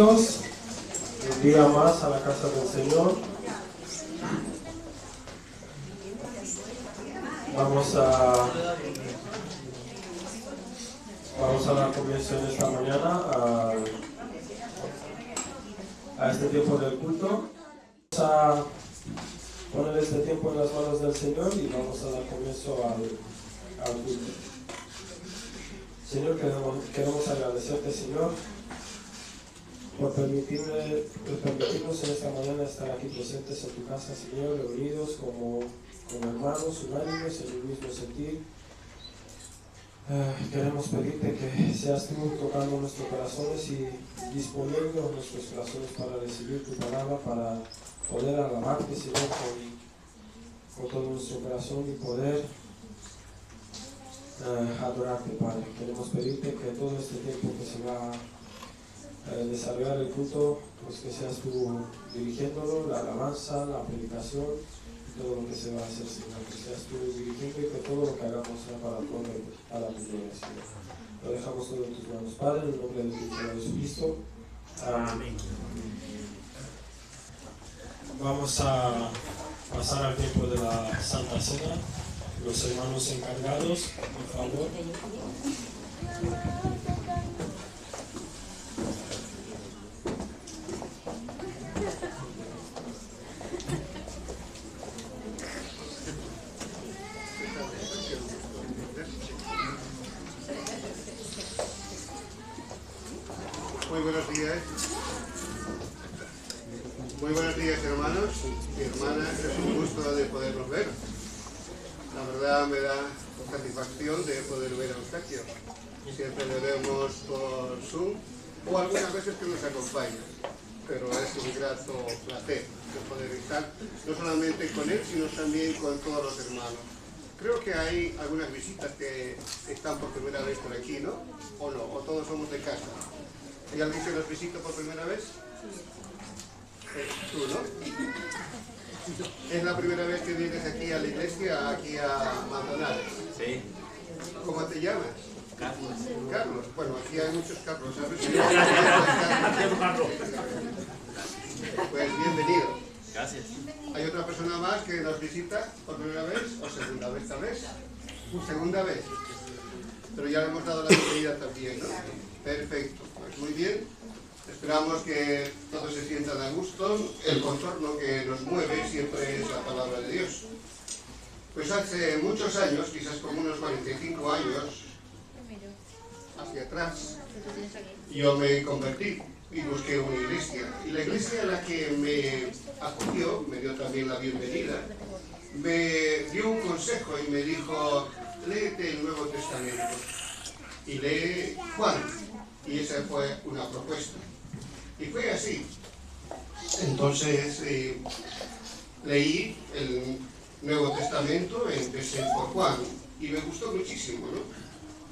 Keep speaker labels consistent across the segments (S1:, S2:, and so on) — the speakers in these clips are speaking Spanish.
S1: Bienvenidos un día más a la casa del Señor. Vamos a dar comienzo en esta mañana a este tiempo del culto. Vamos a poner este tiempo en las manos del Señor y vamos a dar comienzo al culto. Señor, queremos agradecerte, Señor, por permitirnos en esta mañana estar aquí presentes en tu casa, Señor, reunidos como hermanos, unánimes en el mismo sentir. Queremos pedirte que seas tú tocando nuestros corazones y disponiendo nuestros corazones para recibir tu palabra, para poder alabarte, Señor, con todo nuestro corazón y poder adorarte, Padre. Queremos pedirte que todo este tiempo que se va a desarrollar el culto, pues que seas tú dirigiéndolo, la alabanza, la predicación y todo lo que se va a hacer, Señor. Que seas tú dirigiendo y que todo lo que hagamos sea para tu gloria, Señor. Lo dejamos todo en tus manos, Padre, en el nombre de tu Hijo Jesucristo. Amén. Vamos a pasar al tiempo de la Santa Cena. Los hermanos encargados, por favor.
S2: Muy buenos días. Muy buenos días, hermanos y hermanas. Es un gusto de poderlos ver. La verdad me da satisfacción de poder ver a Eustaquio. Siempre le vemos por Zoom o algunas veces que nos acompaña. Pero es un grato placer de poder estar no solamente con él, sino también con todos los hermanos. Creo que hay algunas visitas que están por primera vez por aquí, ¿no? ¿O no? ¿O todos somos de casa? ¿Hay alguien que nos visita por primera vez? Tú, ¿no? ¿Es la primera vez que vienes aquí a la iglesia, aquí a Manzanares?
S3: Sí.
S2: ¿Cómo te llamas?
S3: Carlos.
S2: Carlos. Bueno, aquí hay muchos Carlos, ¿sabes? Pues bienvenido.
S3: Gracias.
S2: ¿Hay otra persona más que nos visita por primera vez o segunda vez tal vez? Segunda vez. Pero ya le hemos dado la bienvenida también, ¿no? Perfecto. Pues muy bien. Esperamos que todos se sientan a gusto. El contorno que nos mueve siempre es la palabra de Dios. Pues hace muchos años, quizás como unos 45 años, hacia atrás, yo me convertí y busqué una iglesia. Y la iglesia a la que me acogió, me dio también la bienvenida, me dio un consejo y me dijo: léete el Nuevo Testamento y lee Juan. Y esa fue una propuesta. Y fue así. Entonces leí el Nuevo Testamento, empecé por Juan, y me gustó muchísimo, ¿no?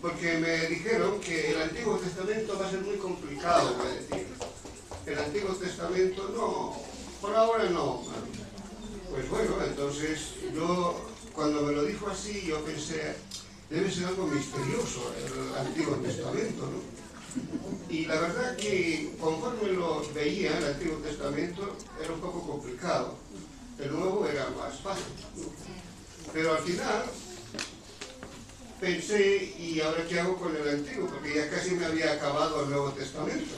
S2: Porque me dijeron que el Antiguo Testamento va a ser muy complicado, me decían. El Antiguo Testamento no, por ahora no. Pues bueno, entonces yo, cuando me lo dijo así, yo pensé, debe ser algo misterioso el Antiguo Testamento, ¿no? Y la verdad que conforme lo veía el Antiguo Testamento era un poco complicado. El Nuevo era más fácil, ¿no? Pero al final pensé, ¿y ahora qué hago con el Antiguo? Porque ya casi me había acabado el Nuevo Testamento.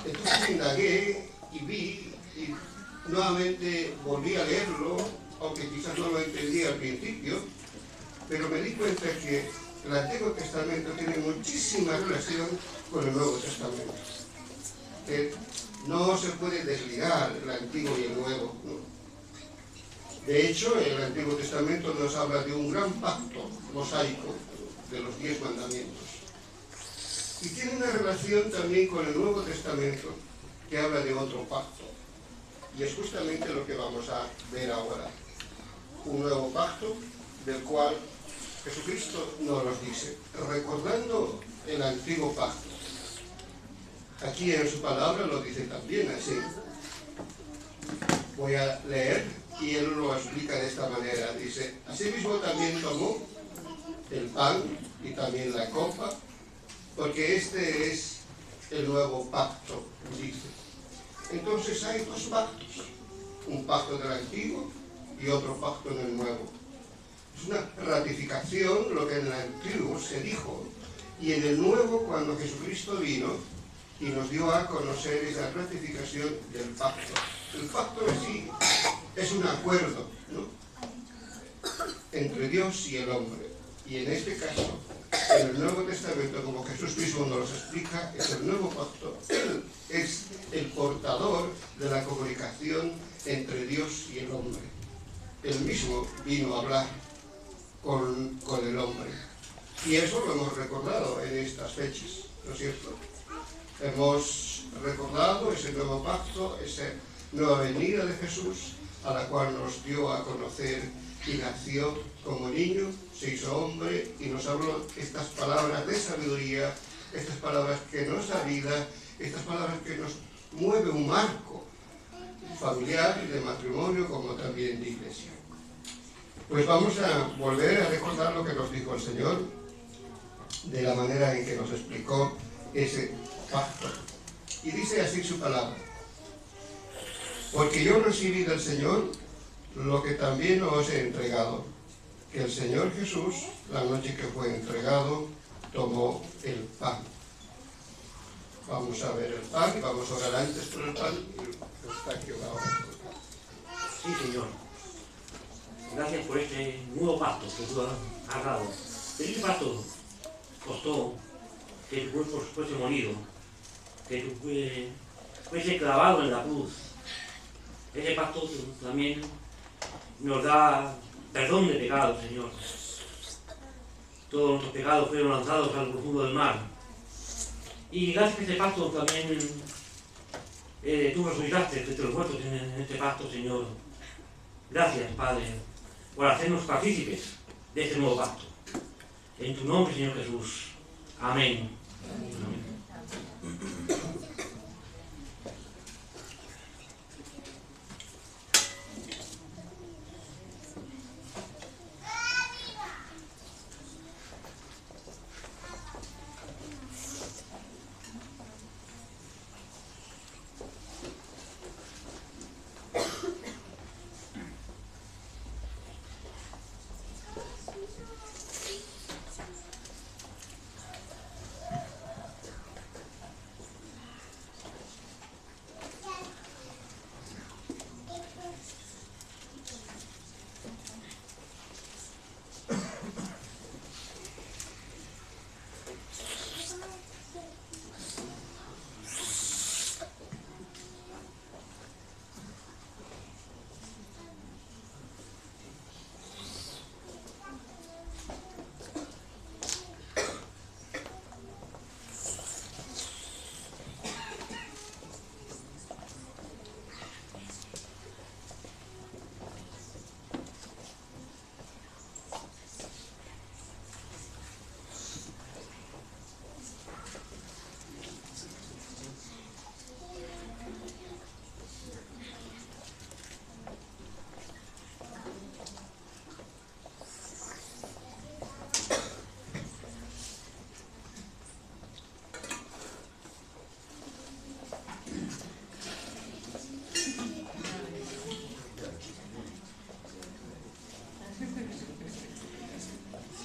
S2: Entonces indagué y vi, y nuevamente volví a leerlo, aunque quizás no lo entendía al principio, pero me di cuenta que el Antiguo Testamento tiene muchísima relación con el Nuevo Testamento. No se puede desligar el Antiguo y el Nuevo, ¿no? De hecho, el Antiguo Testamento nos habla de un gran pacto mosaico de los 10 mandamientos. Y tiene una relación también con el Nuevo Testamento que habla de otro pacto. Y es justamente lo que vamos a ver ahora. Un nuevo pacto del cual Jesucristo nos lo dice, recordando el antiguo pacto. Aquí en su palabra lo dice también así. Voy a leer y él lo explica de esta manera. Dice: asimismo también tomó el pan y también la copa, porque este es el nuevo pacto, dice. Entonces hay dos pactos, un pacto del antiguo y otro pacto en el nuevo. Es una ratificación lo que en el antiguo se dijo, y en el nuevo, cuando Jesucristo vino y nos dio a conocer esa ratificación del pacto. El pacto en sí es un acuerdo, ¿no?, entre Dios y el hombre. Y en este caso, en el Nuevo Testamento, como Jesús mismo nos lo explica, es el nuevo pacto. Él es el portador de la comunicación entre Dios y el hombre. Él mismo vino a hablar con el hombre. Y eso lo hemos recordado en estas fechas, ¿no es cierto? Hemos recordado ese nuevo pacto, esa nueva venida de Jesús, a la cual nos dio a conocer y nació como niño, se hizo hombre y nos habló estas palabras de sabiduría, estas palabras que nos da vida, estas palabras que nos mueve un marco familiar y de matrimonio, como también de iglesia. Pues vamos a volver a recordar lo que nos dijo el Señor, de la manera en que nos explicó ese pacto. Y dice así su palabra: porque yo recibí del Señor lo que también os he entregado, que el Señor Jesús, la noche que fue entregado, tomó el pan. Vamos a ver el pan, y vamos a orar antes por el pan, y Eustaquio va a orar por el pan.
S3: Sí, Señor. Gracias por este nuevo pacto que tú has dado. Este pacto costó que tu cuerpo fuese molido, que tu fuese clavado en la cruz. Ese pacto también nos da perdón de pecados, Señor. Todos nuestros pecados fueron lanzados al profundo del mar. Y gracias a este pacto también tú resucitaste entre los muertos en este pacto, Señor. Gracias, Padre, por hacernos partícipes de este nuevo pacto. En tu nombre, Señor Jesús. Amén. Amén.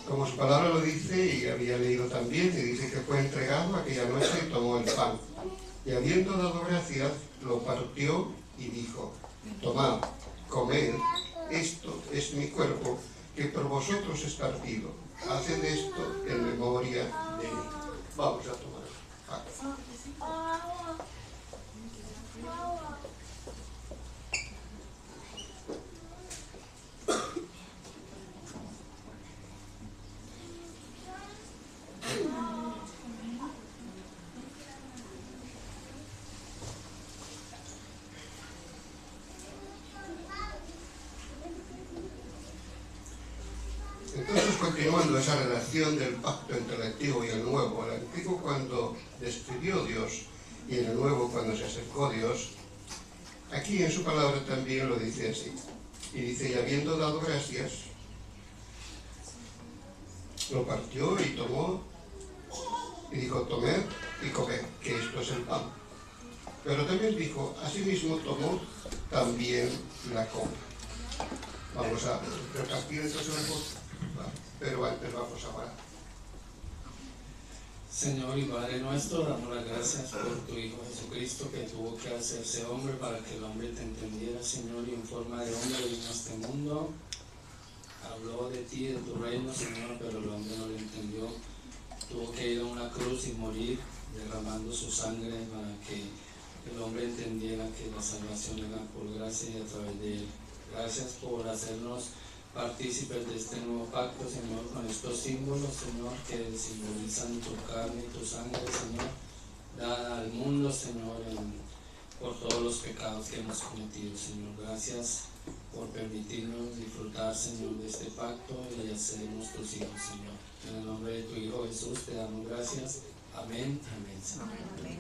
S2: Como su palabra lo dice, y había leído también, y dice que fue entregado aquella noche y tomó el pan. Y habiendo dado gracias, lo partió y dijo: tomad, comed, esto es mi cuerpo, que por vosotros es partido. Haced esto en memoria de mí. Vamos a tomar pan. Entonces, continuando esa relación del pacto entre el antiguo y el nuevo, el antiguo cuando despidió Dios y el nuevo cuando se acercó Dios, aquí en su palabra también lo dice así. Y dice: y habiendo dado gracias, lo partió y tomó Y dijo, tomad y comed, que esto es el pan. Pero también dijo, asimismo tomó también la copa. Vamos a repartir entonces la copa, pero antes vamos a orar.
S4: Señor y Padre nuestro, damos las gracias por tu Hijo Jesucristo, que tuvo que hacerse hombre para que el hombre te entendiera, Señor, y en forma de hombre vino a este mundo. Habló de ti, de tu reino, Señor, pero el hombre no lo entendió. Tuvo que ir a una cruz y morir, derramando su sangre para que el hombre entendiera que la salvación era por gracia y a través de él. Gracias por hacernos partícipes de este nuevo pacto, Señor, con estos símbolos, Señor, que simbolizan tu carne y tu sangre, Señor, dada al mundo, Señor, por todos los pecados que hemos cometido, Señor. Gracias por permitirnos disfrutar, Señor, de este pacto y hacernos tus hijos, Señor. En el nombre de tu Hijo Jesús te damos gracias. Amén. Amén, Señor. Amén.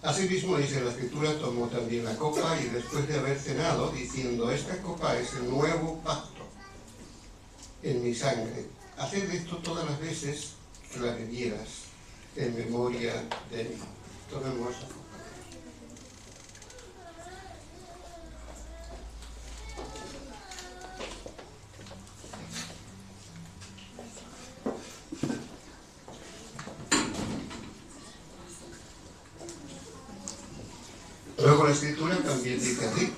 S2: Asimismo, dice la Escritura, tomó también la copa y después de haber cenado, diciendo, esta copa es el nuevo pacto en mi sangre. Haced esto todas las veces que la bebieras en memoria de mí. Tomemos la copa. Luego la Escritura también dice así,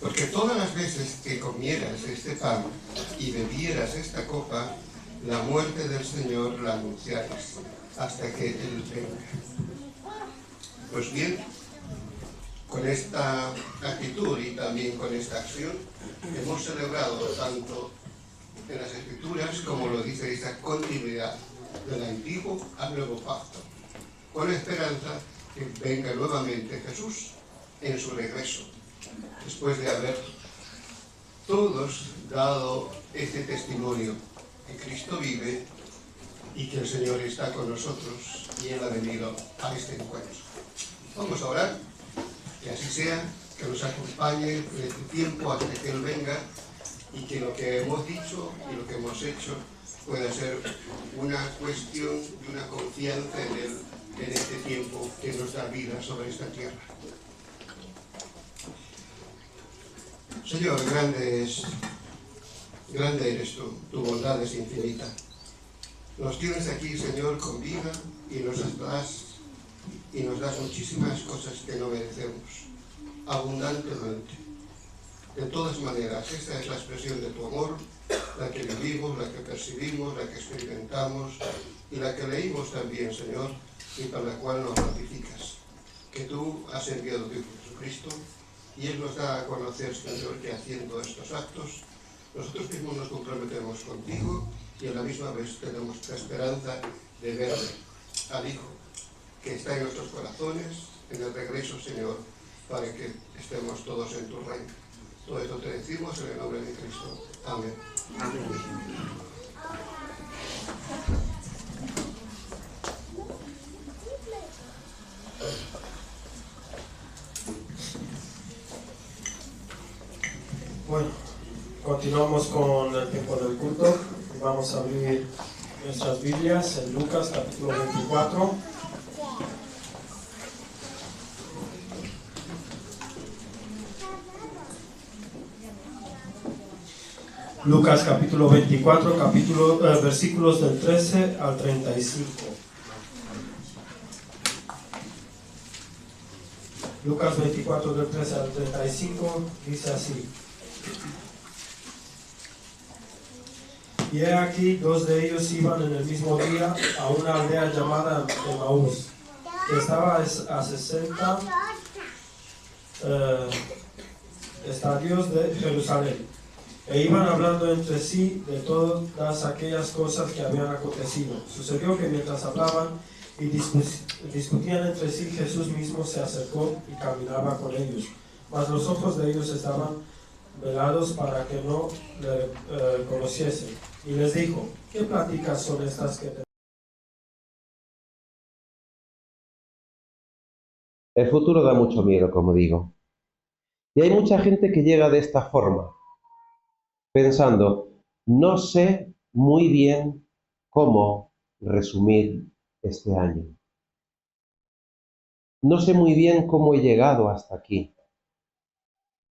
S2: porque todas las veces que comieras este pan y bebieras esta copa, la muerte del Señor la anunciares hasta que Él venga. Pues bien, con esta actitud y también con esta acción, hemos celebrado tanto en las Escrituras como lo dice esa continuidad del antiguo al nuevo pacto, con la esperanza que venga nuevamente Jesús en su regreso, después de haber todos dado este testimonio que Cristo vive y que el Señor está con nosotros y Él ha venido a este encuentro. Vamos a orar, que así sea, que nos acompañe en este tiempo hasta que Él venga y que lo que hemos dicho y lo que hemos hecho pueda ser una cuestión de una confianza en Él en este tiempo que nos da vida sobre esta tierra. Señor, grande eres tú, tu bondad es infinita. Nos tienes aquí, Señor, con vida y nos das muchísimas cosas que no merecemos, abundantemente. De todas maneras, esta es la expresión de tu amor, la que vivimos, la que percibimos, la que experimentamos y la que leímos también, Señor, y para la cual nos ratificas, que tú has enviado a tu Hijo Jesucristo y Él nos da a conocer, Señor, que haciendo estos actos nosotros mismos nos comprometemos contigo y a la misma vez tenemos la esperanza de ver al Hijo que está en nuestros corazones en el regreso, Señor, para que estemos todos en tu reino. Todo esto te decimos en el nombre de Cristo. Amén.
S3: Amén.
S1: Bueno, continuamos con el tiempo del culto. Vamos a abrir nuestras Biblias en Lucas capítulo 24. Lucas capítulo 24, versículos del 13 al 35. Lucas 24 del 13 al 35 dice así. Y he aquí, dos de ellos iban en el mismo día a una aldea llamada Emaús, que estaba a 60 estadios de Jerusalén. E iban hablando entre sí de todas aquellas cosas que habían acontecido. Sucedió que mientras hablaban y discutían entre sí, Jesús mismo se acercó y caminaba con ellos. Mas los ojos de ellos estaban velados para que no le conociesen. Y les dijo, ¿qué pláticas son estas que tenéis?
S5: El futuro da mucho miedo, como digo. Y hay mucha gente que llega de esta forma, pensando, no sé muy bien cómo resumir este año. No sé muy bien cómo he llegado hasta aquí.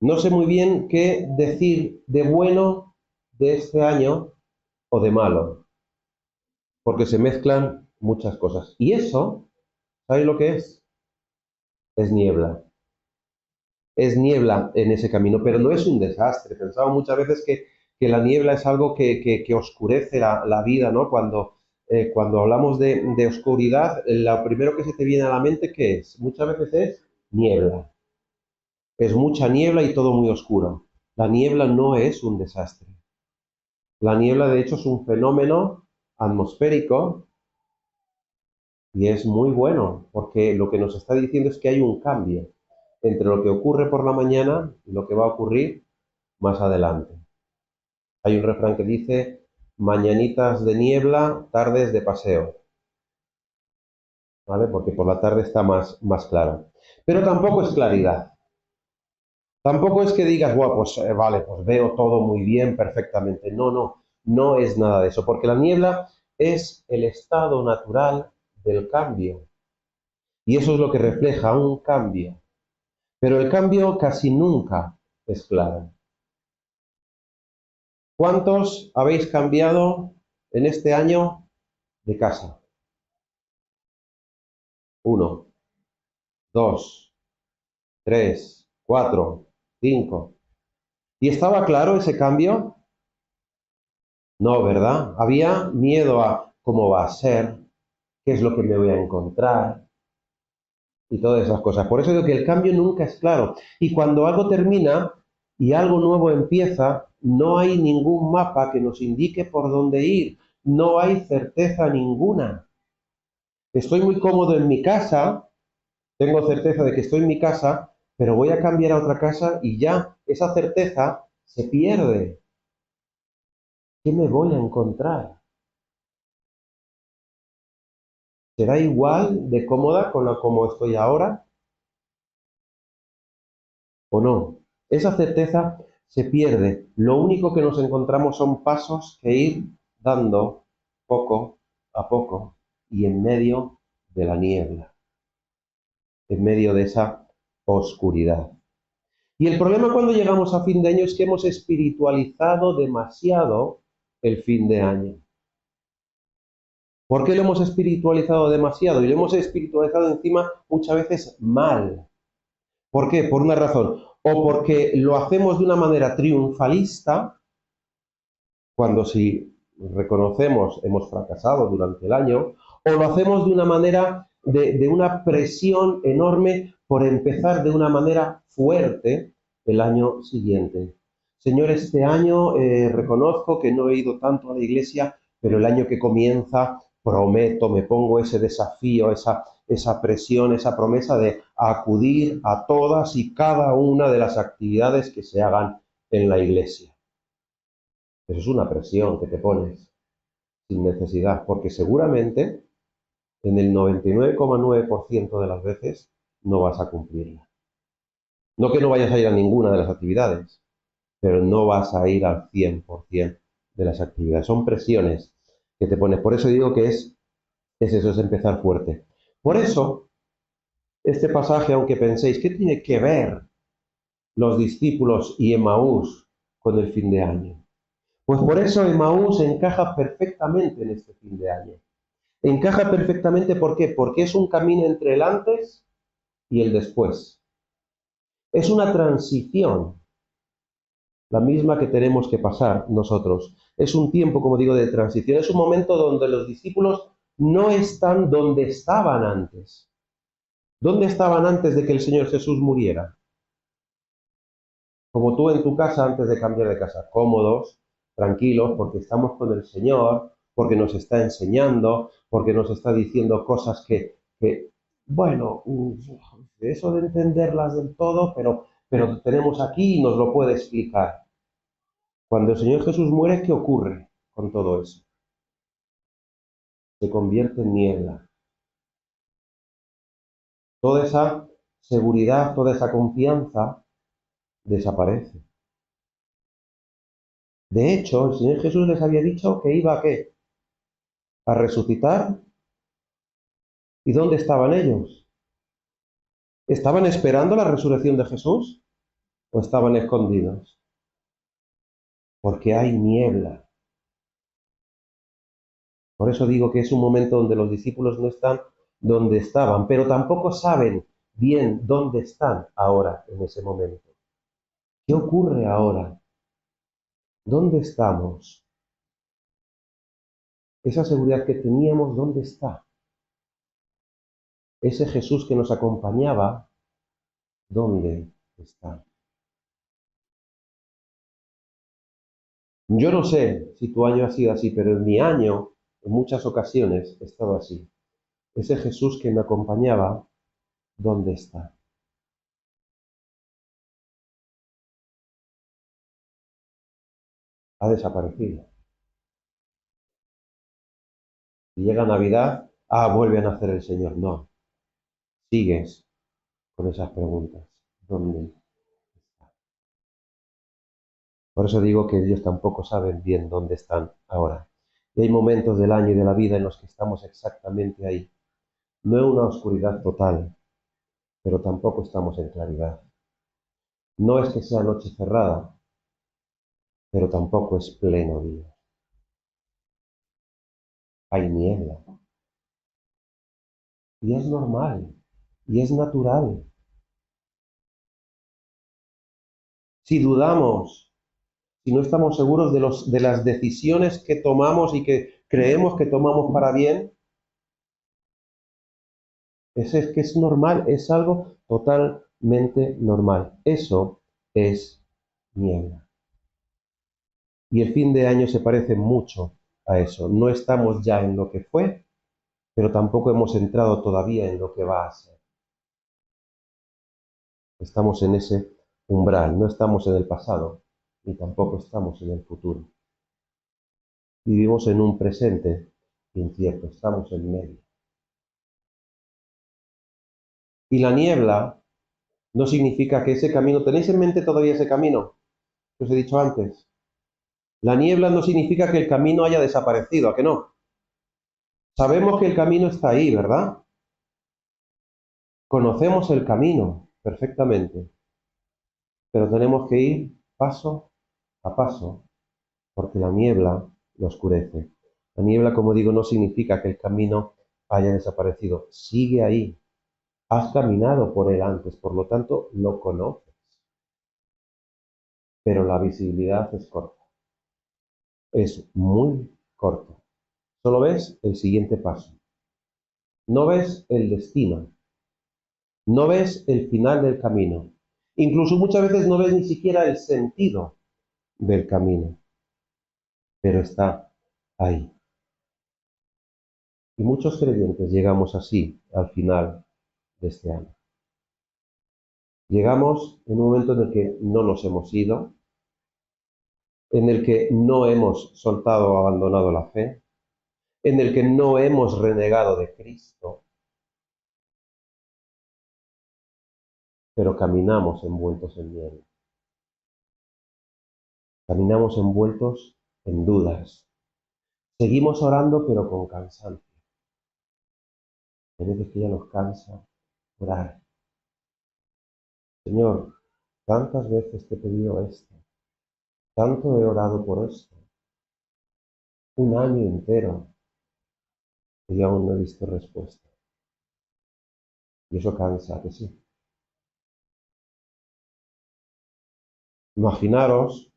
S5: No sé muy bien qué decir de bueno de este año o de malo, porque se mezclan muchas cosas. Y eso, ¿sabéis lo que es? Es niebla. Es niebla en ese camino, pero no es un desastre. Pensaba muchas veces que la niebla es algo que oscurece la vida, ¿no? Cuando hablamos de oscuridad, lo primero que se te viene a la mente, ¿qué es? Muchas veces es niebla. Es mucha niebla y todo muy oscuro. La niebla no es un desastre. La niebla, de hecho, es un fenómeno atmosférico y es muy bueno, porque lo que nos está diciendo es que hay un cambio entre lo que ocurre por la mañana y lo que va a ocurrir más adelante. Hay un refrán que dice, mañanitas de niebla, tardes de paseo. ¿Vale? Porque por la tarde está más clara. Pero tampoco es claridad. Tampoco es que digas, bueno, pues vale, pues veo todo muy bien, perfectamente. No es nada de eso, porque la niebla es el estado natural del cambio. Y eso es lo que refleja un cambio. Pero el cambio casi nunca es claro. ¿Cuántos habéis cambiado en este año de casa? 1, 2, 3, 4, 5. ¿Y estaba claro ese cambio? No, ¿verdad? Había miedo a cómo va a ser, qué es lo que me voy a encontrar y todas esas cosas. Por eso digo que el cambio nunca es claro. Y cuando algo termina y algo nuevo empieza, no hay ningún mapa que nos indique por dónde ir. No hay certeza ninguna. Estoy muy cómodo en mi casa, tengo certeza de que estoy en mi casa, pero voy a cambiar a otra casa y ya esa certeza se pierde. ¿Qué me voy a encontrar? ¿Será igual de cómoda como estoy ahora? ¿O no? Esa certeza se pierde. Lo único que nos encontramos son pasos que ir dando poco a poco y en medio de la niebla, en medio de esa oscuridad. Y el problema cuando llegamos a fin de año es que hemos espiritualizado demasiado el fin de año. ¿Por qué lo hemos espiritualizado demasiado? Y lo hemos espiritualizado encima muchas veces mal. ¿Por qué? Por una razón. O porque lo hacemos de una manera triunfalista, cuando si reconocemos hemos fracasado durante el año, o lo hacemos de una manera de una presión enorme por empezar de una manera fuerte el año siguiente. Señor, este año reconozco que no he ido tanto a la iglesia, pero el año que comienza prometo, me pongo ese desafío, esa presión, esa promesa de acudir a todas y cada una de las actividades que se hagan en la iglesia. Eso es una presión que te pones sin necesidad, porque seguramente en el 99,9% de las veces no vas a cumplirla. No que no vayas a ir a ninguna de las actividades, pero no vas a ir al 100% de las actividades. Son presiones que te pones. Por eso digo que es eso, es empezar fuerte. Por eso, este pasaje, aunque penséis, ¿qué tiene que ver los discípulos y Emaús con el fin de año? Pues por eso Emaús encaja perfectamente en este fin de año. Encaja perfectamente, ¿por qué? Porque es un camino entre el antes y el después. Es una transición, la misma que tenemos que pasar nosotros. Es un tiempo, como digo, de transición. Es un momento donde los discípulos no están donde estaban antes. ¿Dónde estaban antes de que el Señor Jesús muriera? Como tú en tu casa antes de cambiar de casa, cómodos, tranquilos, porque estamos con el Señor, porque nos está enseñando, porque nos está diciendo cosas que bueno, eso de entenderlas del todo, pero tenemos aquí y nos lo puede explicar. Cuando el Señor Jesús muere, ¿qué ocurre con todo eso? Se convierte en niebla. Toda esa seguridad, toda esa confianza desaparece. De hecho, el Señor Jesús les había dicho que iba ¿a qué? A resucitar. ¿Y dónde estaban ellos? ¿Estaban esperando la resurrección de Jesús o estaban escondidos? Porque hay niebla. Por eso digo que es un momento donde los discípulos no están donde estaban, pero tampoco saben bien dónde están ahora en ese momento. ¿Qué ocurre ahora? ¿Dónde estamos? Esa seguridad que teníamos, ¿dónde está? Ese Jesús que nos acompañaba, ¿dónde está? Yo no sé si tu año ha sido así, pero en mi año, en muchas ocasiones, he estado así. Ese Jesús que me acompañaba, ¿dónde está? Ha desaparecido. Y llega Navidad, vuelve a nacer el Señor. No, sigues con esas preguntas. ¿Dónde está? Por eso digo que ellos tampoco saben bien dónde están ahora. Y hay momentos del año y de la vida en los que estamos exactamente ahí. No en una oscuridad total, pero tampoco estamos en claridad. No es que sea noche cerrada, pero tampoco es pleno día. Hay niebla. Y es normal, y es natural. Si dudamos, si no estamos seguros de las decisiones que tomamos y que creemos que tomamos para bien, es que es normal, es algo totalmente normal. Eso es niebla. Y el fin de año se parece mucho a eso. No estamos ya en lo que fue, pero tampoco hemos entrado todavía en lo que va a ser. Estamos en ese umbral, no estamos en el pasado, ni tampoco estamos en el futuro. Vivimos en un presente incierto, estamos en medio. Y la niebla no significa que ese camino, ¿tenéis en mente todavía ese camino que os he dicho antes? La niebla no significa que el camino haya desaparecido, ¿a que no? Sabemos que el camino está ahí, ¿verdad? Conocemos el camino perfectamente, pero tenemos que ir paso a paso, porque la niebla lo oscurece. La niebla, como digo, no significa que el camino haya desaparecido, sigue ahí. Has caminado por él antes, por lo tanto, lo conoces. Pero la visibilidad es corta. Es muy corto. Solo ves el siguiente paso. No ves el destino. No ves el final del camino. Incluso muchas veces no ves ni siquiera el sentido del camino, pero está ahí. Y muchos creyentes llegamos así al final de este año. Llegamos en un momento en el que no nos hemos ido, en el que no hemos soltado o abandonado la fe, en el que no hemos renegado de Cristo, pero caminamos envueltos en niebla. Caminamos envueltos en dudas. Seguimos orando, pero con cansancio. Hay veces que ya nos cansa orar. Señor, tantas veces te he pedido esto, tanto he orado por esto, un año entero, y aún no he visto respuesta. Y eso cansa, que sí. Imaginaros,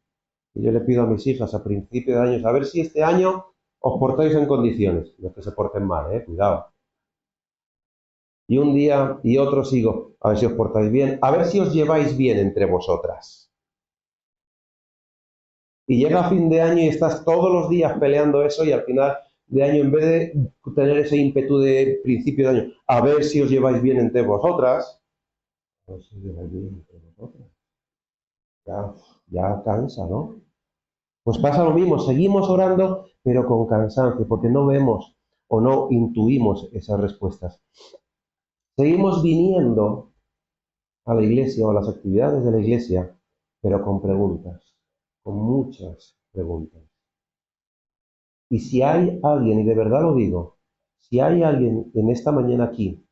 S5: y yo le pido a mis hijas a principio de año, a ver si este año os portáis en condiciones. No es que se porten mal, cuidado. Y un día y otro sigo, a ver si os portáis bien, a ver si os lleváis bien entre vosotras. Y llega fin de año y estás todos los días peleando eso y al final de año, en vez de tener ese ímpetu de principio de año, a ver si os lleváis bien entre vosotras, a ver si os lleváis bien entre vosotras. Ya cansa, ¿no? Pues pasa lo mismo, seguimos orando, pero con cansancio, porque no vemos o no intuimos esas respuestas. Seguimos viniendo a la iglesia o a las actividades de la iglesia, pero con preguntas, con muchas preguntas. Y si hay alguien, y de verdad lo digo, si hay alguien en esta mañana aquí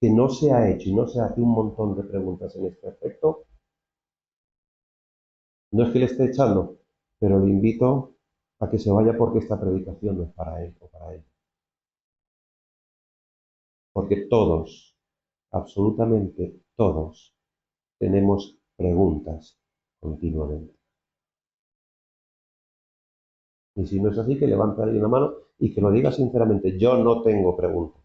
S5: que no se ha hecho y no se hace un montón de preguntas en este aspecto, no es que le esté echando, pero le invito a que se vaya porque esta predicación no es para él o para ella. Porque todos, absolutamente todos, tenemos preguntas continuamente. Y si no es así, que levante alguien la mano y que lo diga sinceramente. Yo no tengo preguntas.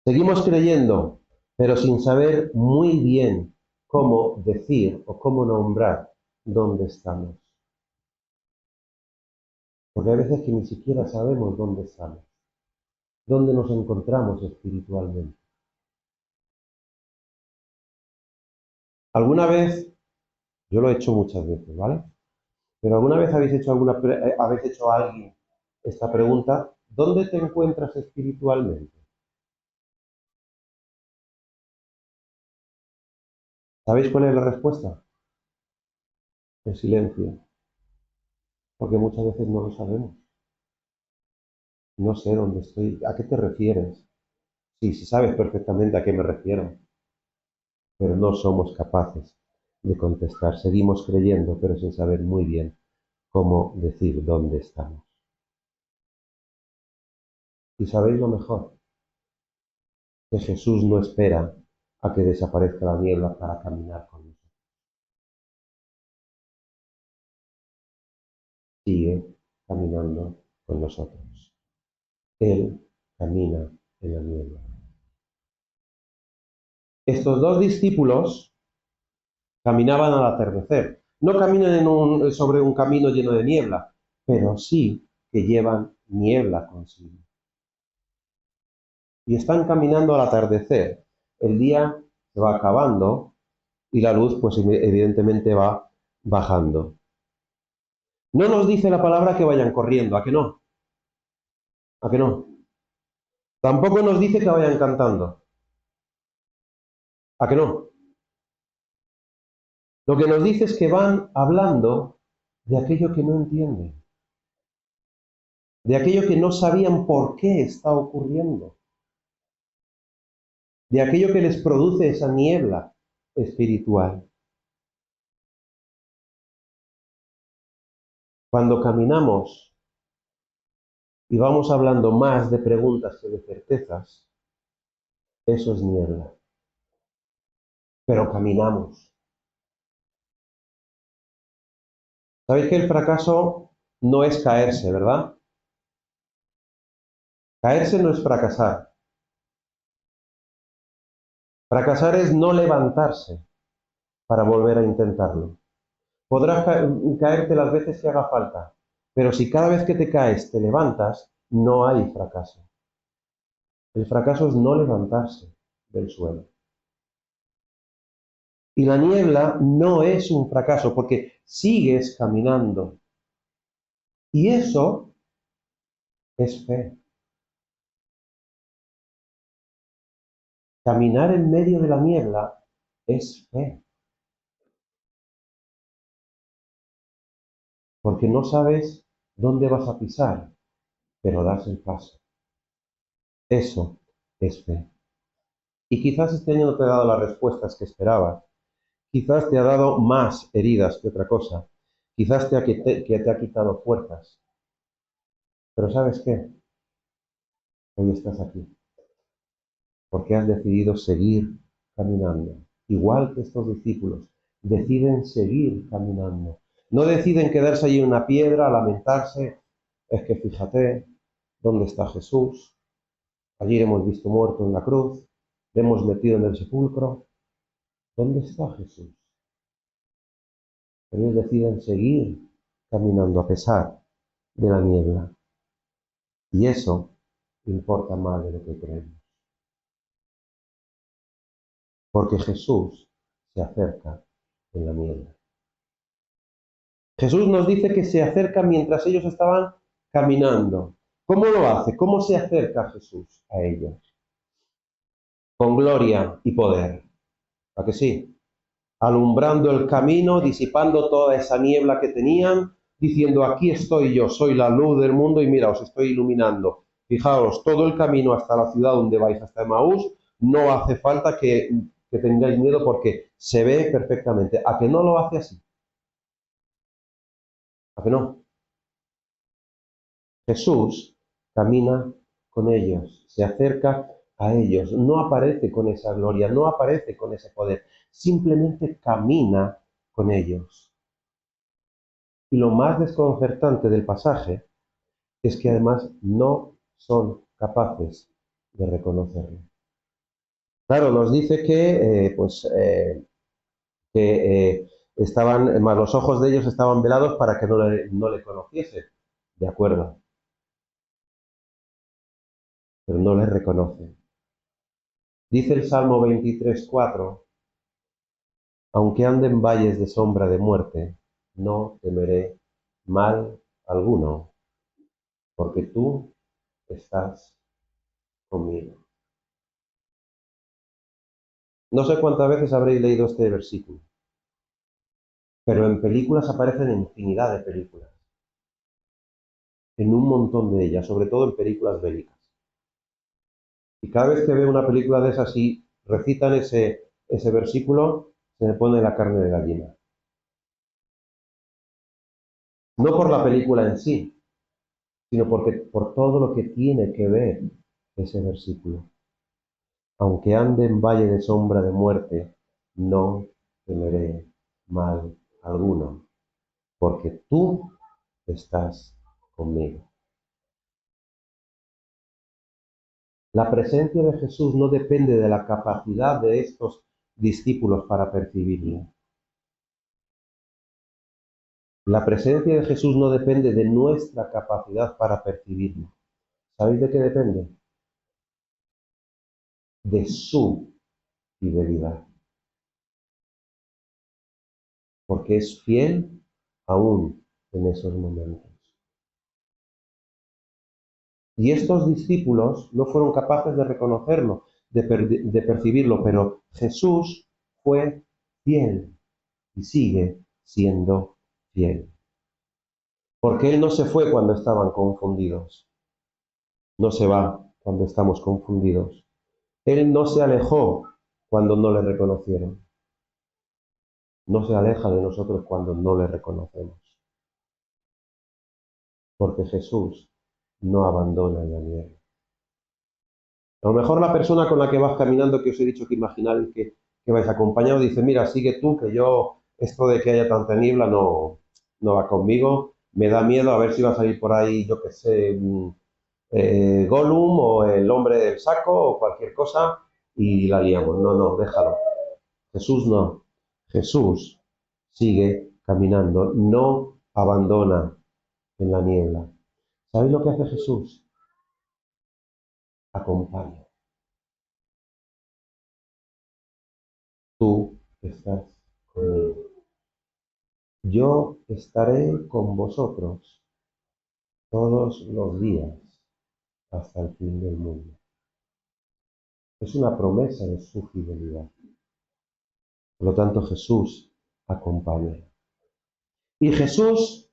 S5: Seguimos creyendo, pero sin saber muy bien cómo decir o cómo nombrar dónde estamos. Porque hay veces que ni siquiera sabemos dónde estamos, dónde nos encontramos espiritualmente. Alguna vez, yo lo he hecho muchas veces, ¿vale? Pero alguna vez habéis hecho a alguien esta pregunta, ¿dónde te encuentras espiritualmente? ¿Sabéis cuál es la respuesta? El silencio. Porque muchas veces no lo sabemos. No sé dónde estoy. ¿A qué te refieres? Sí, sí sabes perfectamente a qué me refiero. Pero no somos capaces de contestar. Seguimos creyendo, pero sin saber muy bien cómo decir dónde estamos. ¿Y sabéis lo mejor? Que Jesús no espera a que desaparezca la niebla para caminar con nosotros. Sigue caminando con nosotros. Él camina en la niebla. Estos dos discípulos caminaban al atardecer. No caminan sobre un camino lleno de niebla, pero sí que llevan niebla consigo. Y están caminando al atardecer. El día se va acabando y la luz, pues evidentemente va bajando. No nos dice la palabra que vayan corriendo, ¿a que no? ¿A que no? Tampoco nos dice que vayan cantando. ¿A que no? Lo que nos dice es que van hablando de aquello que no entienden, de aquello que no sabían por qué está ocurriendo, de aquello que les produce esa niebla espiritual. Cuando caminamos y vamos hablando más de preguntas que de certezas, eso es niebla. Pero caminamos. Sabéis que el fracaso no es caerse, ¿verdad? Caerse no es fracasar. Fracasar es no levantarse para volver a intentarlo. Podrás caerte las veces que haga falta, pero si cada vez que te caes te levantas, no hay fracaso. El fracaso es no levantarse del suelo. Y la niebla no es un fracaso porque sigues caminando. Y eso es fe. Caminar en medio de la niebla es fe. Porque no sabes dónde vas a pisar, pero das el paso. Eso es fe. Y quizás este año no te ha dado las respuestas que esperabas. Quizás te ha dado más heridas que otra cosa. Quizás te ha quitado fuerzas. Pero ¿sabes qué? Hoy estás aquí. Porque has decidido seguir caminando. Igual que estos discípulos. Deciden seguir caminando. No deciden quedarse allí en una piedra, a lamentarse. Es que fíjate, ¿dónde está Jesús? Allí le hemos visto muerto en la cruz. Le hemos metido en el sepulcro. ¿Dónde está Jesús? Ellos deciden seguir caminando a pesar de la niebla. Y eso importa más de lo que creemos. Porque Jesús se acerca en la niebla. Jesús nos dice que se acerca mientras ellos estaban caminando. ¿Cómo lo hace? ¿Cómo se acerca Jesús a ellos? Con gloria y poder. ¿A que sí? Alumbrando el camino, disipando toda esa niebla que tenían, diciendo, aquí estoy yo, soy la luz del mundo y mira, os estoy iluminando. Fijaos, todo el camino hasta la ciudad donde vais, hasta Emaús, no hace falta que tengáis miedo porque se ve perfectamente. ¿A que no lo hace así? ¿A que no? Jesús camina con ellos, se acerca a ellos, no aparece con esa gloria, no aparece con ese poder, simplemente camina con ellos. Y lo más desconcertante del pasaje es que además no son capaces de reconocerlo. Claro, nos dice que, estaban, más los ojos de ellos estaban velados para que no le conociese. De acuerdo. Pero no le reconocen. Dice el Salmo 23:4, aunque ande en valles de sombra de muerte, no temeré mal alguno, porque tú estás conmigo. No sé cuántas veces habréis leído este versículo, pero en películas aparecen en infinidad de películas, en un montón de ellas, sobre todo en películas bélicas. Y cada vez que veo una película de esas y recitan ese versículo, se me pone la carne de gallina. No por la película en sí, sino por todo lo que tiene que ver ese versículo. Aunque ande en valle de sombra de muerte, no temeré mal alguno, porque tú estás conmigo. La presencia de Jesús no depende de la capacidad de estos discípulos para percibirlo. La presencia de Jesús no depende de nuestra capacidad para percibirlo. ¿Sabéis de qué depende? De su fidelidad. Porque es fiel aún en esos momentos. Y estos discípulos no fueron capaces de reconocerlo, de percibirlo, pero Jesús fue fiel y sigue siendo fiel. Porque Él no se fue cuando estaban confundidos. No se va cuando estamos confundidos. Él no se alejó cuando no le reconocieron. No se aleja de nosotros cuando no le reconocemos. Porque Jesús no abandona la niebla. A lo mejor la persona con la que vas caminando, que os he dicho que imagináis que vais acompañado, dice, mira, sigue tú, que yo, esto de que haya tanta niebla no va conmigo, me da miedo a ver si va a salir por ahí, yo qué sé, Gollum o el hombre del saco o cualquier cosa, y la liamos. No, no, déjalo. Jesús no. Jesús sigue caminando, no abandona en la niebla. ¿Sabéis lo que hace Jesús? Acompaña. Tú estás conmigo. Yo estaré con vosotros todos los días hasta el fin del mundo. Es una promesa de su fidelidad. Por lo tanto, Jesús acompaña. Y Jesús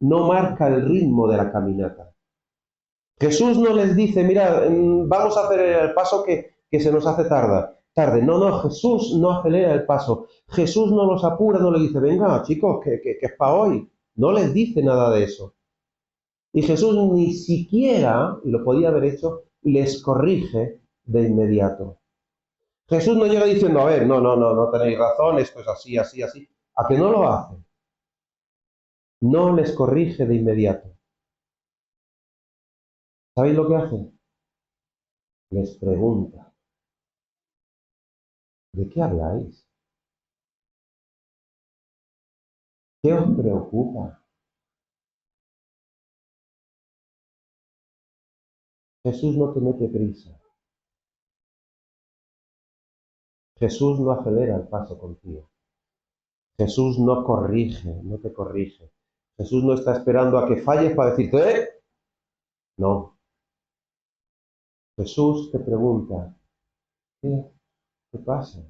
S5: no marca el ritmo de la caminata. Jesús no les dice, mira, vamos a hacer el paso que se nos hace tarde. No, no, Jesús no acelera el paso. Jesús no los apura, no les dice, venga, chicos, que es para hoy. No les dice nada de eso. Y Jesús ni siquiera, y lo podía haber hecho, les corrige de inmediato. Jesús no llega diciendo, a ver, no tenéis razón, esto es así. ¿A que no lo hace? No les corrige de inmediato. ¿Sabéis lo que hace? Les pregunta, ¿de qué habláis? ¿Qué os preocupa? Jesús no te mete prisa. Jesús no acelera el paso contigo. Jesús no te corrige. Jesús no está esperando a que falles para decirte, ¿eh? No. Jesús te pregunta, ¿qué te pasa?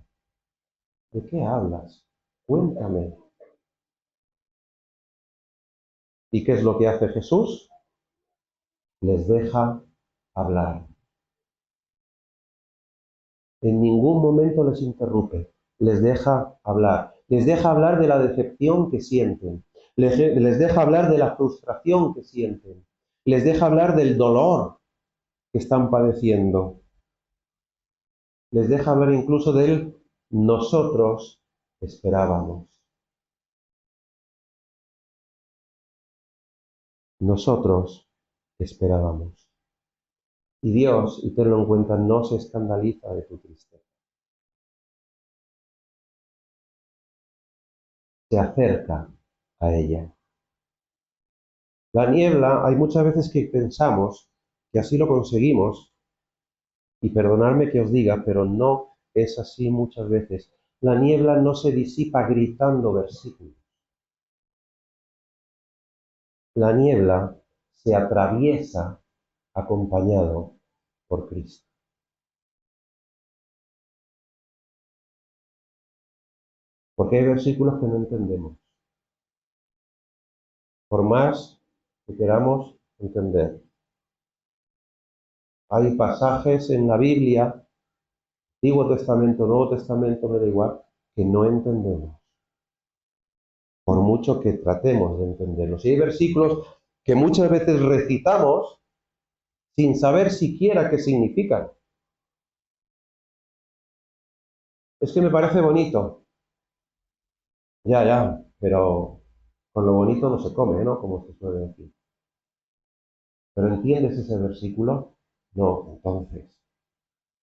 S5: ¿De qué hablas? Cuéntame. ¿Y qué es lo que hace Jesús? Les deja hablar. En ningún momento les interrumpe, les deja hablar. Les deja hablar de la decepción que sienten. Les deja hablar de la frustración que sienten. Les deja hablar del dolor que están padeciendo. Les deja hablar incluso del nosotros esperábamos. Nosotros esperábamos. Y Dios, y tenlo en cuenta, no se escandaliza de tu tristeza. Se acerca a ella. La niebla, hay muchas veces que pensamos que así lo conseguimos, y perdonadme que os diga, pero no es así muchas veces. La niebla no se disipa gritando versículos. La niebla se atraviesa acompañado por Cristo. Porque hay versículos que no entendemos. Por más que queramos entender. Hay pasajes en la Biblia, Antiguo Testamento, Nuevo Testamento, me da igual, que no entendemos. Por mucho que tratemos de entenderlos. Y hay versículos que muchas veces recitamos sin saber siquiera qué significan. Es que me parece bonito. Ya, pero con lo bonito no se come, ¿no? Como se suele decir. ¿Pero entiendes ese versículo? No, entonces.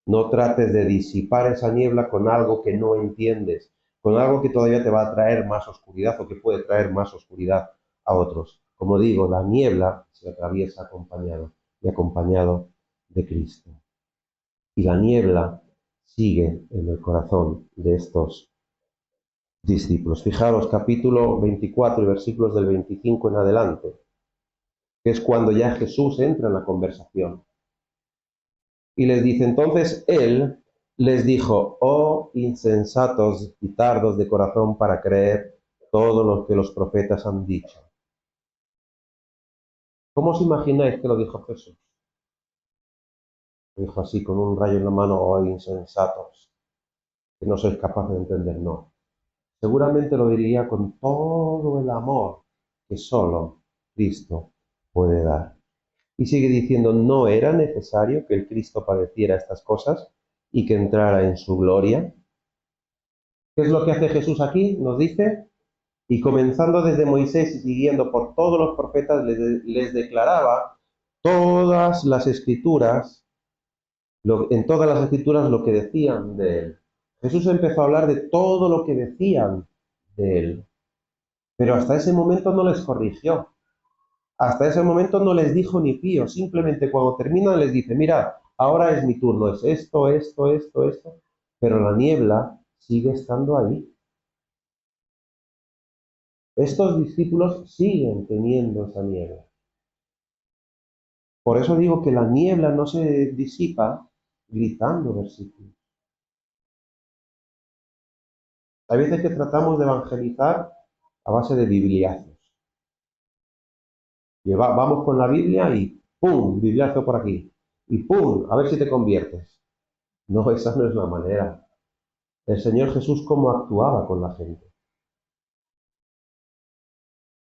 S5: No trates de disipar esa niebla con algo que no entiendes, con algo que todavía te va a traer más oscuridad o que puede traer más oscuridad a otros. Como digo, la niebla se atraviesa acompañado de Cristo. Y la niebla sigue en el corazón de estos discípulos. Fijaros, capítulo 24 y versículos del 25 en adelante, que es cuando ya Jesús entra en la conversación. Y les dice, entonces él les dijo, oh insensatos y tardos de corazón para creer todo lo que los profetas han dicho. ¿Cómo os imagináis que lo dijo Jesús? Lo dijo así, con un rayo en la mano, oh insensatos, que no sois capaces de entender, no. Seguramente lo diría con todo el amor que solo Cristo puede dar. Y sigue diciendo, ¿no era necesario que el Cristo padeciera estas cosas y que entrara en su gloria? ¿Qué es lo que hace Jesús aquí? Nos dice, y comenzando desde Moisés y siguiendo por todos los profetas, les declaraba todas las escrituras en todas las escrituras lo que decían de él. Jesús empezó a hablar de todo lo que decían de él, pero hasta ese momento no les corrigió. Hasta ese momento no les dijo ni pío, simplemente cuando terminan les dice, mira, ahora es mi turno, es esto, pero la niebla sigue estando ahí. Estos discípulos siguen teniendo esa niebla. Por eso digo que la niebla no se disipa gritando versículos. Hay veces que tratamos de evangelizar a base de bibliazos. Vamos con la Biblia y ¡pum! Bibliazo por aquí. Y ¡pum! A ver si te conviertes. No, esa no es la manera. El Señor Jesús, ¿cómo actuaba con la gente?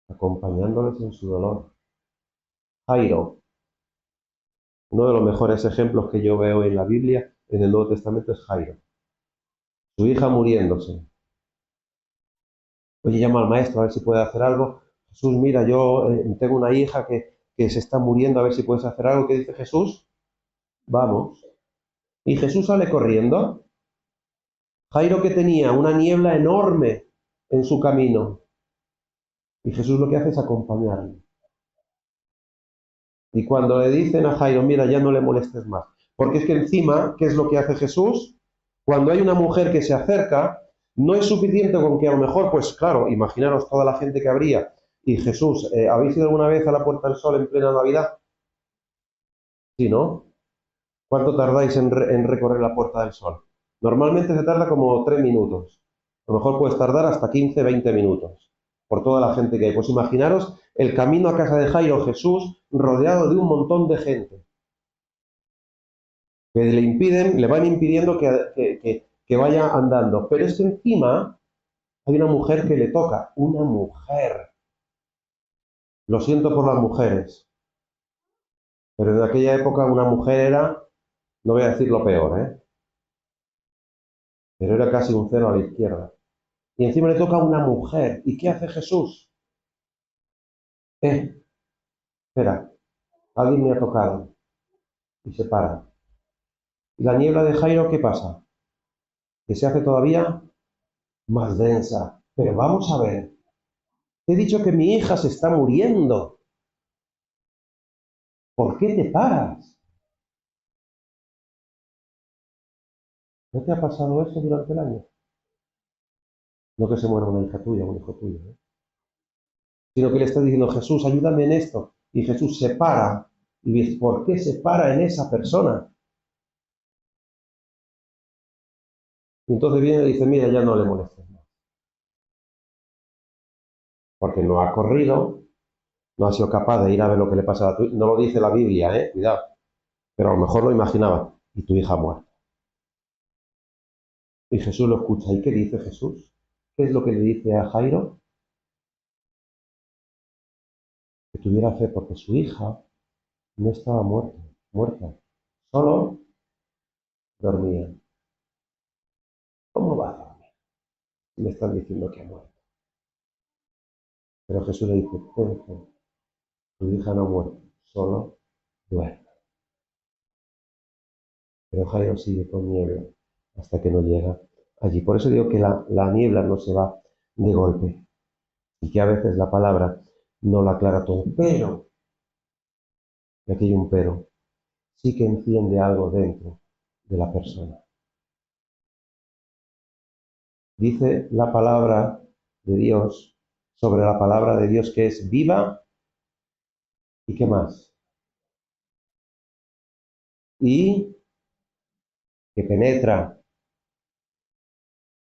S5: Acompañándoles en su dolor. Jairo, uno de los mejores ejemplos que yo veo en la Biblia, en el Nuevo Testamento, es Jairo. Su hija muriéndose. Oye, llama al maestro a ver si puede hacer algo. Jesús, mira, yo tengo una hija que se está muriendo, a ver si puedes hacer algo. ¿Qué dice Jesús? Vamos. Y Jesús sale corriendo. Jairo, que tenía una niebla enorme en su camino. Y Jesús lo que hace es acompañarle. Y cuando le dicen a Jairo, mira, ya no le molestes más. Porque es que encima, ¿qué es lo que hace Jesús? Cuando hay una mujer que se acerca, no es suficiente con que a lo mejor, pues claro, imaginaros toda la gente que habría. Y Jesús, ¿habéis ido alguna vez a la Puerta del Sol en plena Navidad? Sí, ¿no? ¿Cuánto tardáis en recorrer la Puerta del Sol? Normalmente se tarda como 3 minutos. A lo mejor puedes tardar hasta 15, 20 minutos. Por toda la gente que hay. Pues imaginaros el camino a casa de Jairo, Jesús, rodeado de un montón de gente. Que le van impidiendo que vaya andando. Pero es que encima hay una mujer que le toca. Una mujer. Lo siento por las mujeres. Pero en aquella época una mujer era, no voy a decir lo peor, pero era casi un cero a la izquierda. Y encima le toca a una mujer. ¿Y qué hace Jesús? Espera, alguien me ha tocado. Y se para. ¿Y la niebla de Jairo qué pasa? Que se hace todavía más densa. Pero vamos a ver. Te he dicho que mi hija se está muriendo. ¿Por qué te paras? ¿No te ha pasado eso durante el año? No que se muera una hija tuya, un hijo tuyo, sino que le está diciendo, Jesús, ayúdame en esto. Y Jesús se para. Y dice, ¿por qué se para en esa persona? Y entonces viene y dice, mira, ya no le molestes más. Porque no ha corrido, no ha sido capaz de ir a ver lo que le pasa a tu hija. No lo dice la Biblia, cuidado. Pero a lo mejor lo imaginaba. Y tu hija muerta. Y Jesús lo escucha. ¿Y qué dice Jesús? ¿Qué es lo que le dice a Jairo? Que tuviera fe, porque su hija no estaba muerta. Solo dormía. ¿Cómo va a dormir? Me están diciendo que ha muerto. Pero Jesús le dice, ten fe, tu hija no ha muerto, solo duerme. Pero Jairo sigue con niebla hasta que no llega allí. Por eso digo que la niebla no se va de golpe y que a veces la palabra no la aclara todo. Pero, y aquí hay un pero, sí que enciende algo dentro de la persona. Dice la palabra de Dios sobre la palabra de Dios que es viva y ¿qué más? Y que penetra.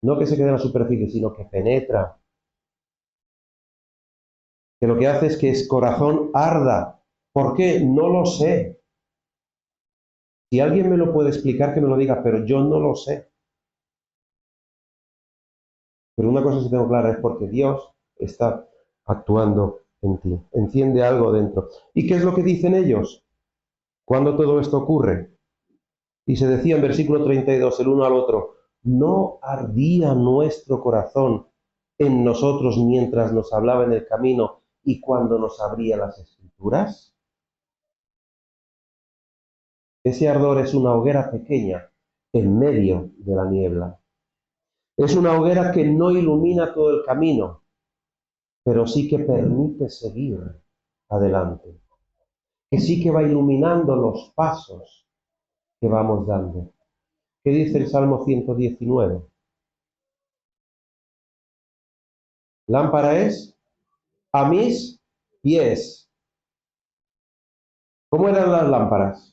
S5: No que se quede en la superficie, sino que penetra. Que lo que hace es que el corazón arda. ¿Por qué? No lo sé. Si alguien me lo puede explicar, que me lo diga, pero yo no lo sé. Pero una cosa sí tengo clara, es porque Dios está actuando en ti. Enciende algo dentro. ¿Y qué es lo que dicen ellos cuando todo esto ocurre? Y se decía en versículo 32, el uno al otro, ¿no ardía nuestro corazón en nosotros mientras nos hablaba en el camino y cuando nos abría las Escrituras? Ese ardor es una hoguera pequeña en medio de la niebla. Es una hoguera que no ilumina todo el camino, pero sí que permite seguir adelante, que sí que va iluminando los pasos que vamos dando. ¿Qué dice el Salmo 119? Lámpara es a mis pies. ¿Cómo eran las lámparas?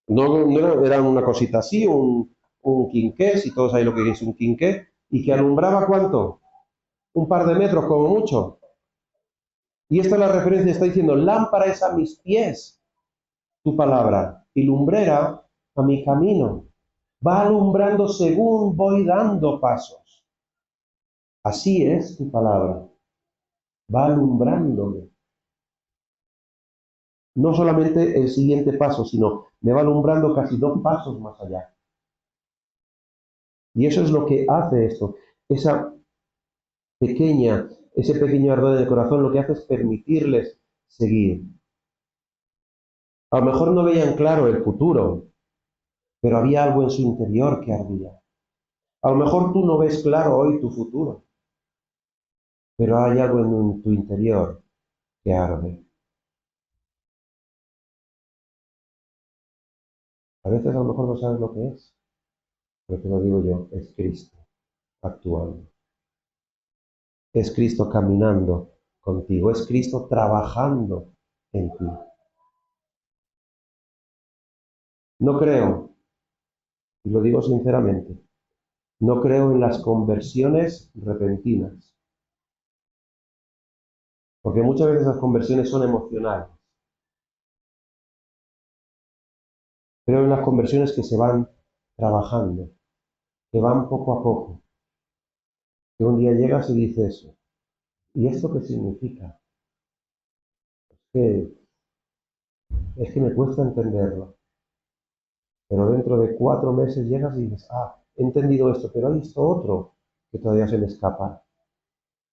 S5: No eran una cosita así, un quinqué, si todos sabéis lo que es un quinqué, y que alumbraba ¿cuánto? Un par de metros como mucho. Y esta es la referencia, está diciendo, lámpara es a mis pies tu palabra, y lumbrera a mi camino. Va alumbrando según voy dando pasos. Así es tu palabra. Va alumbrándome. No solamente el siguiente paso, sino me va alumbrando casi 2 pasos más allá. Y eso es lo que hace esto. Ese pequeño ardor del corazón lo que hace es permitirles seguir. A lo mejor no veían claro el futuro, pero había algo en su interior que ardía. A lo mejor tú no ves claro hoy tu futuro, pero hay algo en tu interior que arde. A veces a lo mejor no sabes lo que es, pero te lo digo yo, es Cristo actuando. Es Cristo caminando contigo, es Cristo trabajando en ti. No creo, y lo digo sinceramente, no creo en las conversiones repentinas, porque muchas veces las conversiones son emocionales. Creo en las conversiones que se van trabajando, que van poco a poco, que un día llegas y dices, ¿y esto qué significa? Es que me cuesta entenderlo. Pero dentro de 4 meses llegas y dices, he entendido esto, pero hay esto otro que todavía se me escapa.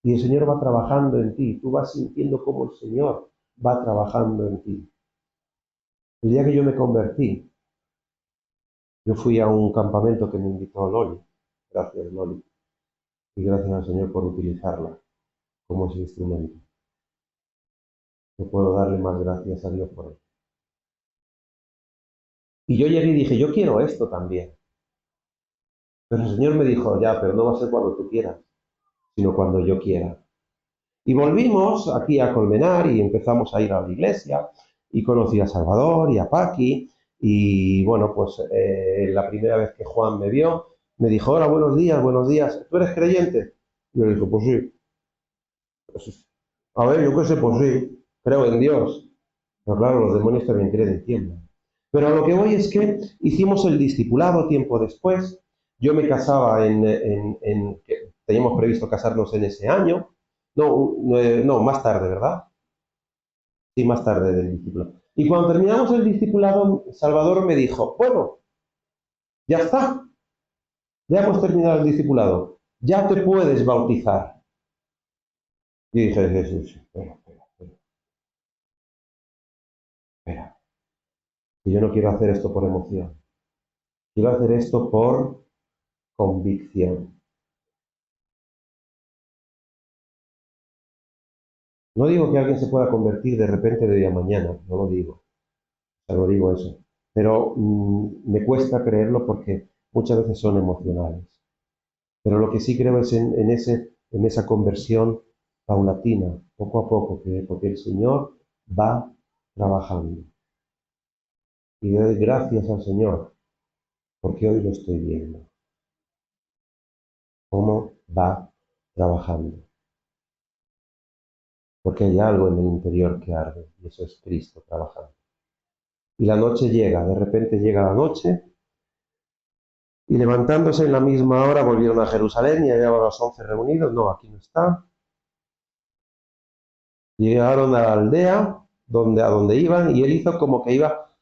S5: Y el Señor va trabajando en ti, tú vas sintiendo cómo el Señor va trabajando en ti. El día que yo me convertí, yo fui a un campamento que me invitó Loli. Gracias, Loli. Y gracias al Señor por utilizarla como ese instrumento. No puedo darle más gracias a Dios por él. Y yo llegué y dije, yo quiero esto también. Pero el Señor me dijo, ya, pero no va a ser cuando tú quieras, sino cuando yo quiera. Y volvimos aquí a Colmenar y empezamos a ir a la iglesia y conocí a Salvador y a Paqui y bueno, pues la primera vez que Juan me vio, me dijo, hola, buenos días, ¿tú eres creyente? Y yo le dije, pues sí. Pues, a ver, yo qué sé, pues sí, creo en Dios. Pero claro, los demonios también creen y tiemblan. Pero a lo que voy es que hicimos el discipulado tiempo después. Yo me casaba teníamos previsto casarnos en ese año. No, más tarde, ¿verdad? Sí, más tarde del discipulado. Y cuando terminamos el discipulado, Salvador me dijo, bueno, ya está, ya hemos terminado el discipulado, ya te puedes bautizar. Y dije, sí, espera, que yo no quiero hacer esto por emoción, quiero hacer esto por convicción. No digo que alguien se pueda convertir de repente de día a mañana, no lo digo, o sea, no digo eso, pero me cuesta creerlo porque muchas veces son emocionales. Pero lo que sí creo es en esa conversión paulatina, poco a poco, porque el Señor va trabajando. Y doy gracias al Señor, porque hoy lo estoy viendo. Cómo va trabajando. Porque hay algo en el interior que arde, y eso es Cristo trabajando. Y la noche llega, de repente llega la noche, y levantándose en la misma hora volvieron a Jerusalén, y había los 11 reunidos, no, aquí no está. Llegaron a la aldea a donde iban, y él hizo como que iba.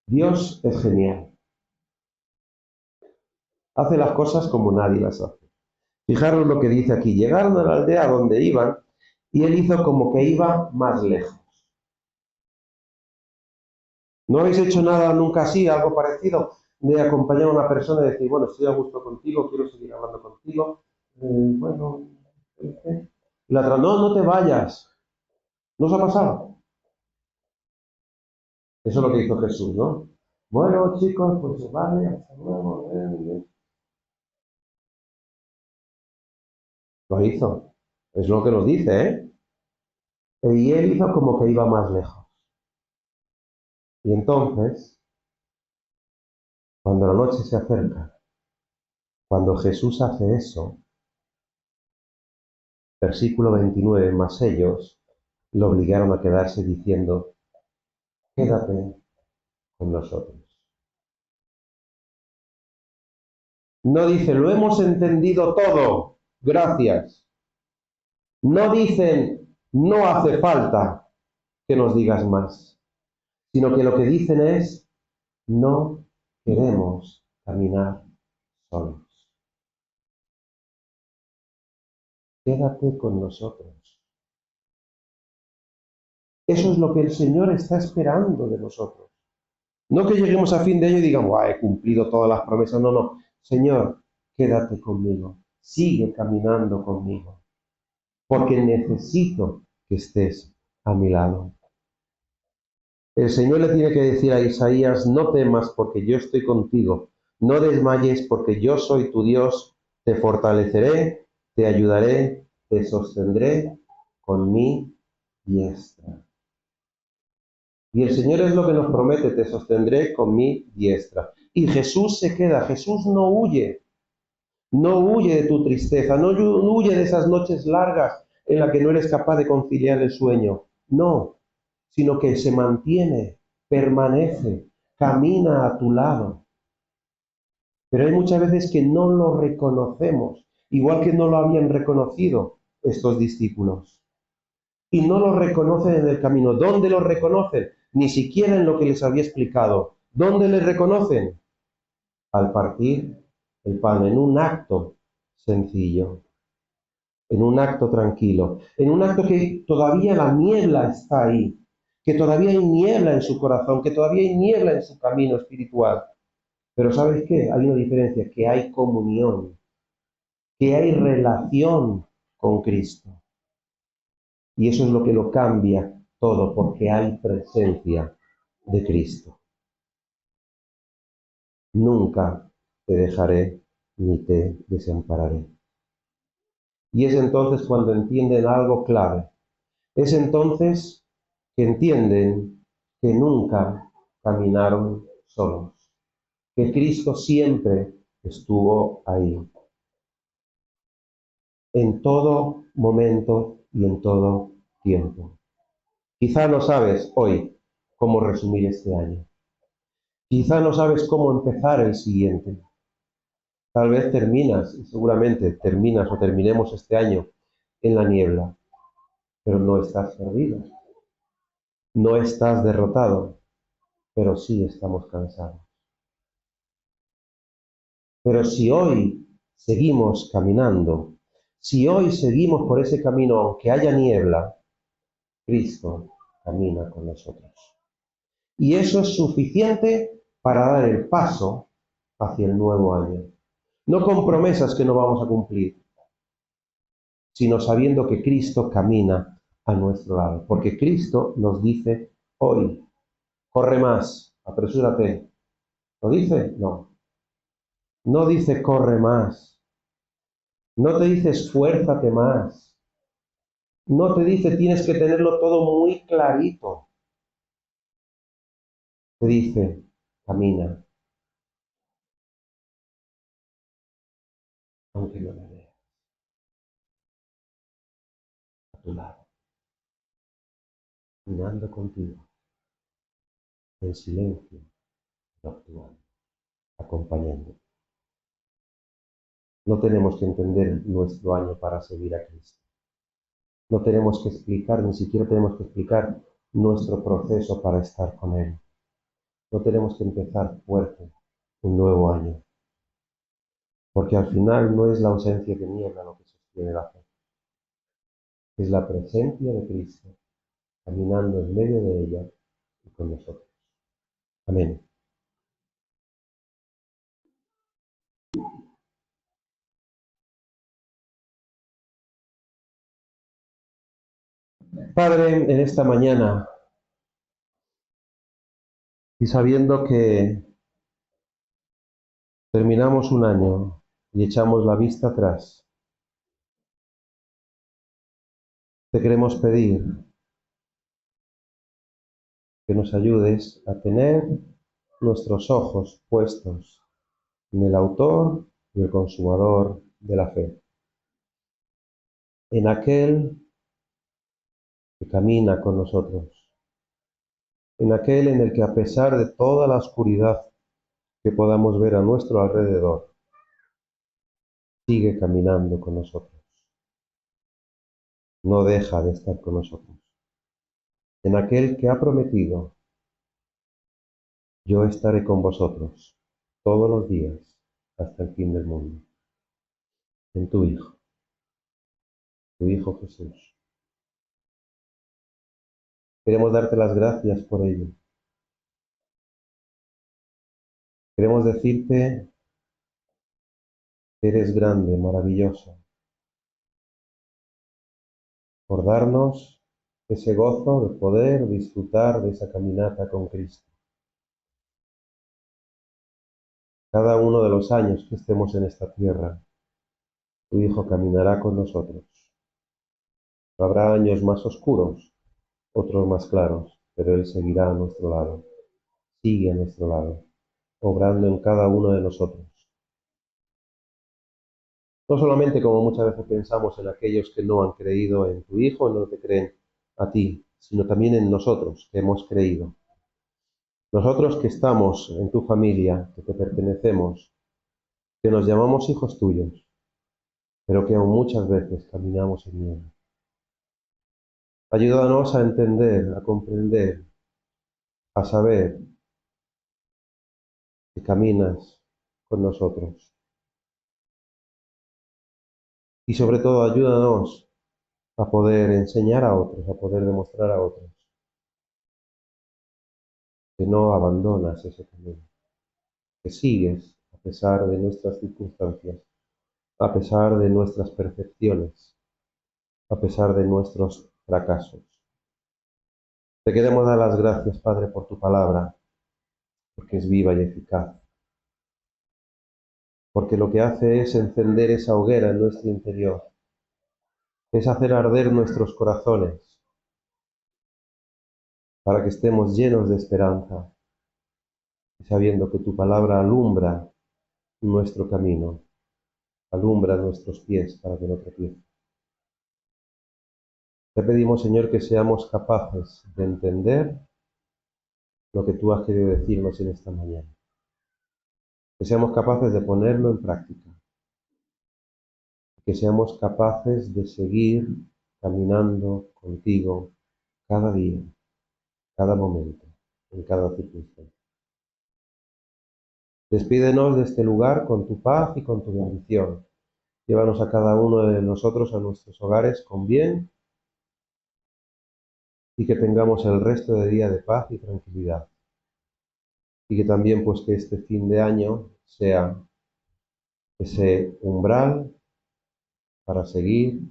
S5: Dios es genial. Hace las cosas como nadie las hace. Fijaros lo que dice aquí. Llegaron a la aldea donde iban y él hizo como que iba más lejos. ¿No habéis hecho nada nunca así, algo parecido, de acompañar a una persona y decir, bueno, estoy a gusto contigo, quiero seguir hablando contigo? Bueno, y la otra, no, no te vayas. ¿No os ha pasado? Eso es lo que hizo Jesús, ¿no? Bueno, chicos, pues vale, hasta luego. Lo hizo. Es lo que nos dice, ¿eh? Y él hizo como que iba más lejos. Y entonces, cuando la noche se acerca, cuando Jesús hace eso, versículo 29, más ellos lo obligaron a quedarse diciendo, quédate con nosotros. No dice, lo hemos entendido todo, gracias. No dicen, no hace falta que nos digas más, sino que lo que dicen es, no queremos caminar solos. Quédate con nosotros. Eso es lo que el Señor está esperando de nosotros. No que lleguemos a fin de año y digamos, he cumplido todas las promesas. No, no. Señor, quédate conmigo. Sigue caminando conmigo. Porque necesito que estés a mi lado. El Señor le tiene que decir a Isaías, no temas porque yo estoy contigo. No desmayes porque yo soy tu Dios. Te fortaleceré, te ayudaré, te sostendré con mi diestra. Y el Señor es lo que nos promete, te sostendré con mi diestra. Y Jesús se queda, Jesús no huye de tu tristeza, no huye de esas noches largas en las que no eres capaz de conciliar el sueño. No, sino que se mantiene, permanece, camina a tu lado. Pero hay muchas veces que no lo reconocemos, igual que no lo habían reconocido estos discípulos. Y no lo reconocen en el camino. ¿Dónde lo reconocen? Ni siquiera en lo que les había explicado. ¿Dónde le reconocen? Al partir el pan, en un acto sencillo, en un acto tranquilo, en un acto que todavía la niebla está ahí, que todavía hay niebla en su corazón, que todavía hay niebla en su camino espiritual. Pero ¿sabes qué? Hay una diferencia, que hay comunión, que hay relación con Cristo. Y eso es lo que lo cambia todo, porque hay presencia de Cristo. Nunca te dejaré ni te desampararé. Y es entonces cuando entienden algo clave. Es entonces que entienden que nunca caminaron solos, que Cristo siempre estuvo ahí, en todo momento y en todo tiempo. Quizá no sabes hoy cómo resumir este año. Quizá no sabes cómo empezar el siguiente. Tal vez terminas, y seguramente terminas o terminemos este año en la niebla, pero no estás perdido. No estás derrotado, pero sí estamos cansados. Pero si hoy seguimos caminando, si hoy seguimos por ese camino, aunque haya niebla, Cristo camina con nosotros. Y eso es suficiente para dar el paso hacia el nuevo año. No con promesas que no vamos a cumplir, sino sabiendo que Cristo camina a nuestro lado. Porque Cristo nos dice hoy, corre más, apresúrate. ¿Lo dice? No. No dice corre más. No te dice esfuérzate más. No te dice tienes que tenerlo todo muy clarito. Te dice camina, aunque no me veas, a tu lado, caminando contigo, en silencio, actuando, acompañando. No tenemos que entender nuestro año para seguir a Cristo. No tenemos que explicar, ni siquiera tenemos que explicar nuestro proceso para estar con Él. No tenemos que empezar fuerte un nuevo año. Porque al final no es la ausencia de niebla lo que sostiene la fe. Es la presencia de Cristo caminando en medio de ella y con nosotros. Amén. Padre, en esta mañana, y sabiendo que terminamos un año y echamos la vista atrás, te queremos pedir que nos ayudes a tener nuestros ojos puestos en el autor y el consumador de la fe, en aquel que camina con nosotros, en aquel en el que a pesar de toda la oscuridad que podamos ver a nuestro alrededor, sigue caminando con nosotros, no deja de estar con nosotros, en aquel que ha prometido: yo estaré con vosotros todos los días hasta el fin del mundo, en tu Hijo Jesús. Queremos darte las gracias por ello. Queremos decirte que eres grande, maravilloso, por darnos ese gozo de poder disfrutar de esa caminata con Cristo. Cada uno de los años que estemos en esta tierra, tu Hijo caminará con nosotros. Habrá años más oscuros, otros más claros, pero Él seguirá a nuestro lado, sigue a nuestro lado, obrando en cada uno de nosotros. No solamente, como muchas veces pensamos, en aquellos que no han creído en tu Hijo, no te creen a ti, sino también en nosotros que hemos creído. Nosotros que estamos en tu familia, que te pertenecemos, que nos llamamos hijos tuyos, pero que aún muchas veces caminamos en miedo. Ayúdanos a entender, a comprender, a saber que caminas con nosotros. Y sobre todo, ayúdanos a poder enseñar a otros, a poder demostrar a otros que no abandonas ese camino, que sigues a pesar de nuestras circunstancias, a pesar de nuestras percepciones, a pesar de nuestros fracasos. Te queremos dar las gracias, Padre, por tu palabra, porque es viva y eficaz, porque lo que hace es encender esa hoguera en nuestro interior, es hacer arder nuestros corazones, para que estemos llenos de esperanza, y sabiendo que tu palabra alumbra nuestro camino, alumbra nuestros pies para que no tropiecen. Te pedimos, Señor, que seamos capaces de entender lo que tú has querido decirnos en esta mañana, que seamos capaces de ponerlo en práctica, que seamos capaces de seguir caminando contigo cada día, cada momento, en cada circunstancia. Despídenos de este lugar con tu paz y con tu bendición. Llévanos a cada uno de nosotros a nuestros hogares con bien y que tengamos el resto de día de paz y tranquilidad. Y que también, pues, que este fin de año sea ese umbral para seguir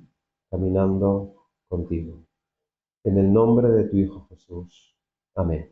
S5: caminando contigo. En el nombre de tu Hijo Jesús. Amén.